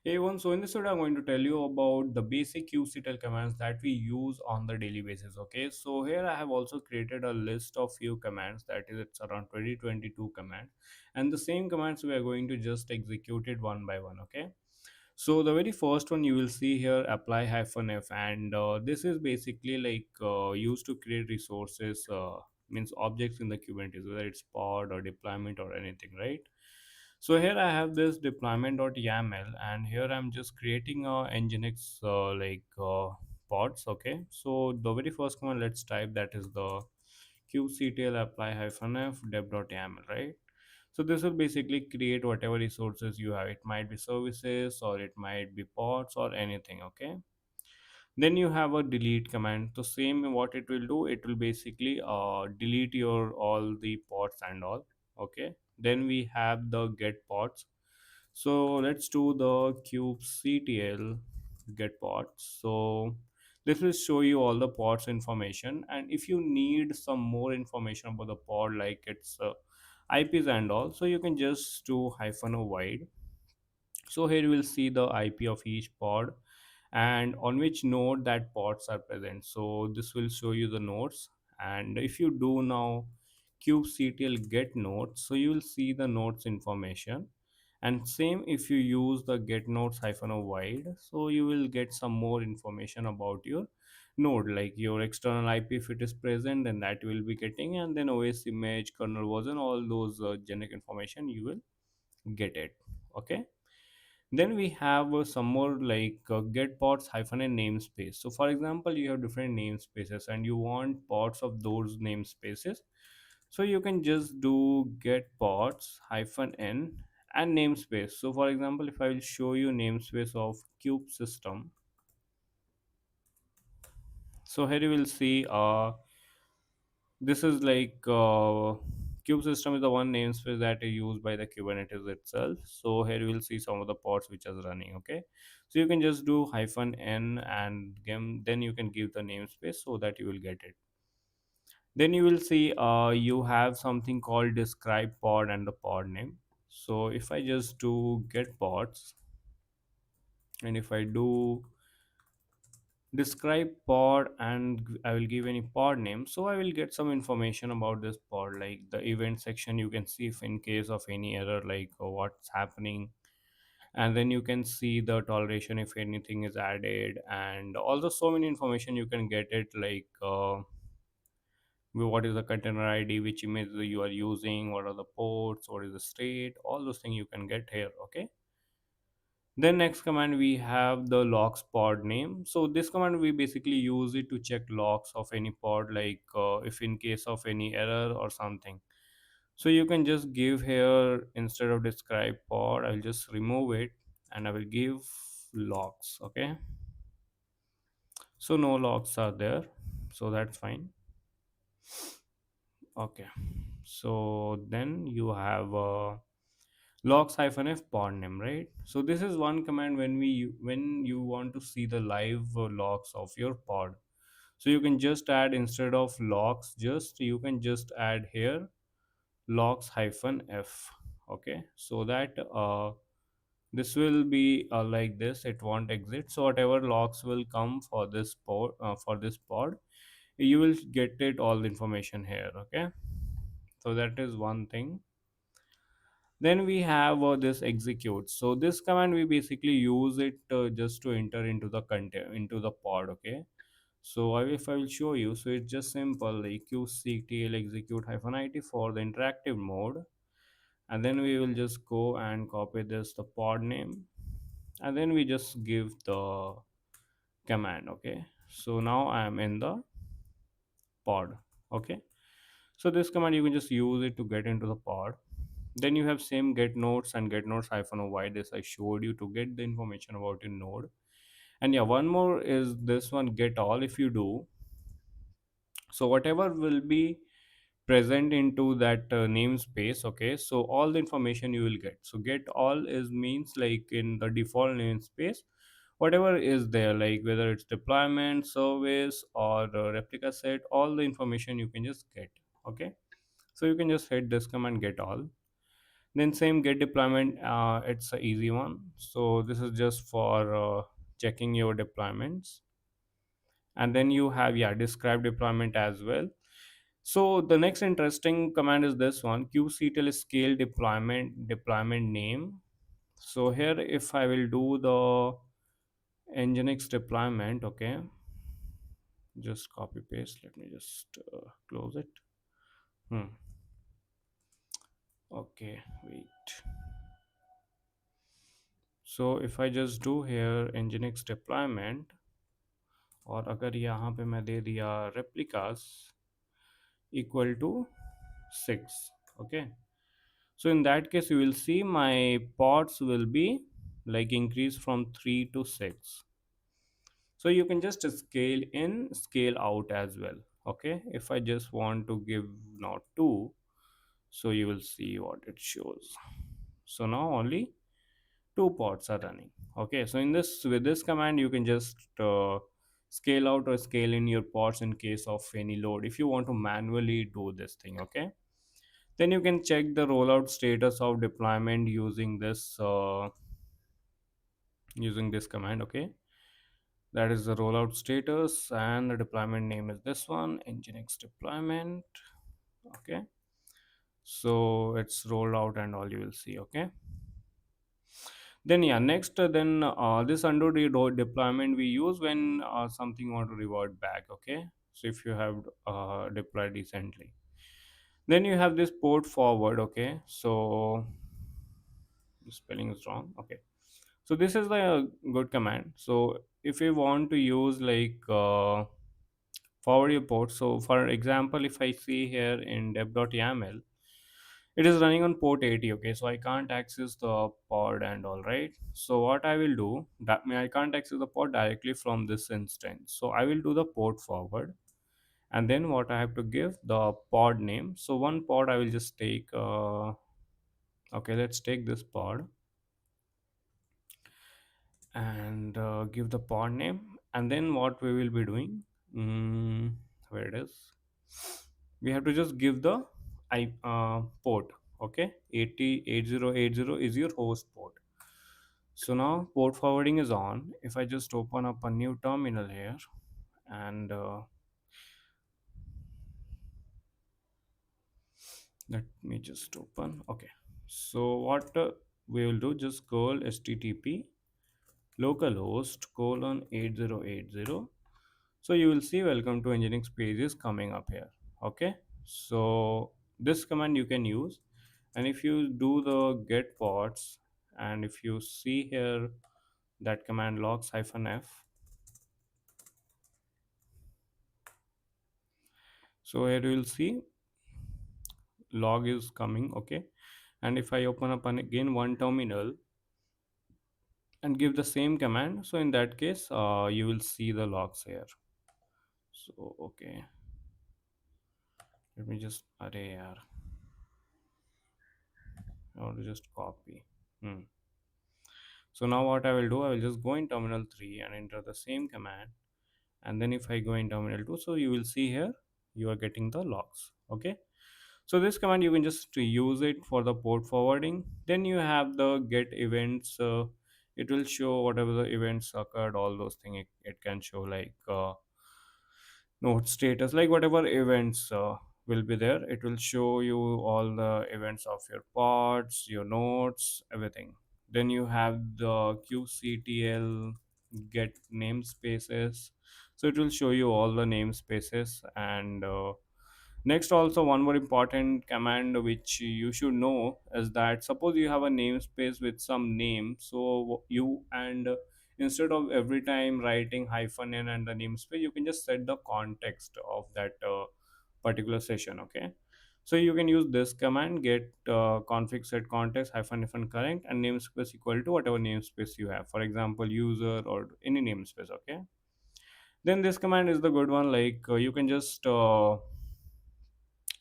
Hey, one. So in this video, I'm going to tell you about the basic kubectl commands that we use on the daily basis. Okay, so here I have also created a list of few commands. That is, it's around 2022 commands, and the same commands we are going to just execute it one by one. Okay, so the very first one you will see here, apply hyphen f, and this is basically like used to create resources. Means objects in the Kubernetes, whether it's pod or deployment or anything, right? So here I have this deployment.yaml, and here I'm just creating a nginx pods. Okay, so the very first command, let's type, that is the kubectl apply hyphen f dev.yaml, right? So this will basically create whatever resources you have. It might be services or it might be pods or anything. Okay, then you have a delete command. So same, what it will do, it will basically delete your all the pods and all. Okay, then we have the get pods. So let's do the kubectl get pods. So this will show you all the pods information, and if you need some more information about the pod, like its IPs and all, so you can just do hyphen o wide. So here you will see the IP of each pod and on which node that pods are present. So this will show you the nodes. And if you do now kubectl get nodes, so you will see the nodes information. And same if you use the get nodes hyphen o wide, so you will get some more information about your node, like your external IP if it is present, then that you will be getting, and then OS image, kernel version, all those generic information you will get it. Okay, then we have some more like get pods hyphen and namespace. So for example, you have different namespaces and you want pods of those namespaces, so you can just do get pods hyphen n and namespace. So for example, if I will show you namespace of cube system, so here you will see this is like kube system is the one namespace that is used by the Kubernetes itself. So here you will see some of the pods which is running. Okay, so you can just do hyphen n and then you can give the namespace so that you will get it. Then you will see you have something called describe pod and the pod name. So if I just do get pods, and if I do describe pod and I will give any pod name, so I will get some information about this pod, like the event section. You can see if in case of any error, like what's happening, and then you can see the toleration if anything is added, and also so many information you can get it, like what is the container ID, which image you are using, what are the ports, what is the state, all those things you can get here. Okay, then next command we have the logs pod name. So this command we basically use it to check logs of any pod, like if in case of any error or something. So you can just give here, instead of describe pod, I'll just remove it and I will give logs. Okay, so no logs are there, so that's fine. Okay, so then you have logs hyphen f pod name, right? So this is one command when you want to see the live logs of your pod. So you can just add, instead of logs, just you can just add here logs hyphen f. Okay, so that this will be like this, it won't exit. So whatever logs will come for this pod, you will get it all the information here. Okay, so that is one thing. Then we have this execute. So this command we basically use it just to enter into the content into the pod. Okay, so if I will show you, so it's just simple, like qctl execute hyphen it for the interactive mode, and then we will just go and copy this the pod name, and then we just give the command. Okay, so now I am in the pod. Okay, so this command you can just use it to get into the pod. Then you have same get nodes and get nodes hyphen o why, this I showed you to get the information about your node. And yeah, one more is this one, get all. If you do, so whatever will be present into that namespace. Okay, so all the information you will get. So get all is means like in the default namespace, whatever is there, like whether it's deployment, service, or replica set, all the information you can just get. Okay, so you can just hit this command get all. Then same get deployment, it's a easy one. So this is just for checking your deployments. And then you have, yeah, describe deployment as well. So the next interesting command is this one, kubectl scale deployment name. So here if I will do the nginx deployment, okay, just copy paste, let me just close it. Hmm. Okay, wait. So if I just do here nginx deployment, और अगर यहाँ पे मैं दे दिया replicas equal to 6, okay, so in that case you will see my pods will be like increase from 3 to 6. So you can just scale in, scale out as well. Okay, if I just want to give now 2, so you will see what it shows. So now only 2 pods are running. Okay, so in this, with this command you can just scale out or scale in your pods in case of any load if you want to manually do this thing. Okay, then you can check the rollout status of deployment using this command. Okay, that is the rollout status, and the deployment name is this one, nginx deployment. Okay, so it's rolled out and all you will see. Okay, then yeah, next then this undo deployment we use when something want to revert back. Okay, so if you have deployed recently, then you have this port forward. Okay, so the spelling is wrong. Okay, so this is the good command. So if you want to use like forward your port, so for example if I see here in dev.yaml, it is running on port 80. Okay, so I can't access the pod and all, right? So what I will do, that means I can't access the pod directly from this instance, so I will do the port forward. And then what I have to give the pod name, so one pod I will just take okay, let's take this pod and give the pod name. And then what we will be doing, where it is, we have to just give the port. Okay, 808080 is your host port. So now port forwarding is on. If I just open up a new terminal here and let me just open. Okay, so what we will do, just call http localhost colon 8080. So you will see welcome to nginx page is coming up here. Okay, so this command you can use. And if you do the get pods, and if you see here that command logs hyphen f, so here you will see log is coming. Okay, and if I open up again one terminal and give the same command, so in that case you will see the logs here. So okay, let me just array yaar, I want to just copy. So now what I will do, I will just go in terminal 3 and enter the same command. And then if I go in terminal 2, so you will see here you are getting the logs. Okay, so this command you can just use it for the port forwarding. Then you have the get events. It will show whatever the events occurred, all those things. It can show like node status, like whatever events will be there, it will show you all the events of your pods, your nodes, everything. Then you have the kubectl get namespaces, so it will show you all the namespaces. And next, also one more important command which you should know is that suppose you have a namespace with some name, so you and instead of every time writing hyphen n and the namespace, you can just set the context of that particular session. Okay, so you can use this command, get config set context hyphen hyphen current and namespace equal to whatever namespace you have, for example user or any namespace. Okay, then this command is the good one, like you can just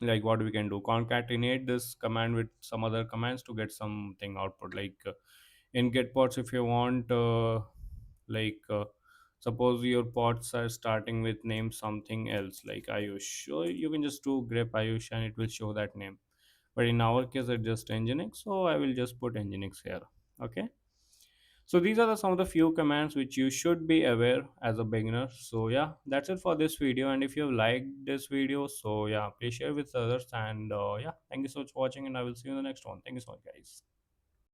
like what we can do, concatenate this command with some other commands to get something output, like in get pods if you want like suppose your pods are starting with name something else like ayush, so you can just do grep ayush and it will show that name. but in our case it's just nginx, so I will just put nginx here. Okay, so these are some of the few commands which you should be aware as a beginner. So yeah, that's it for this video, and if you have liked this video, so yeah, please share with others, and yeah, thank you so much for watching, and I will see you in the next one. Thank you so much, guys.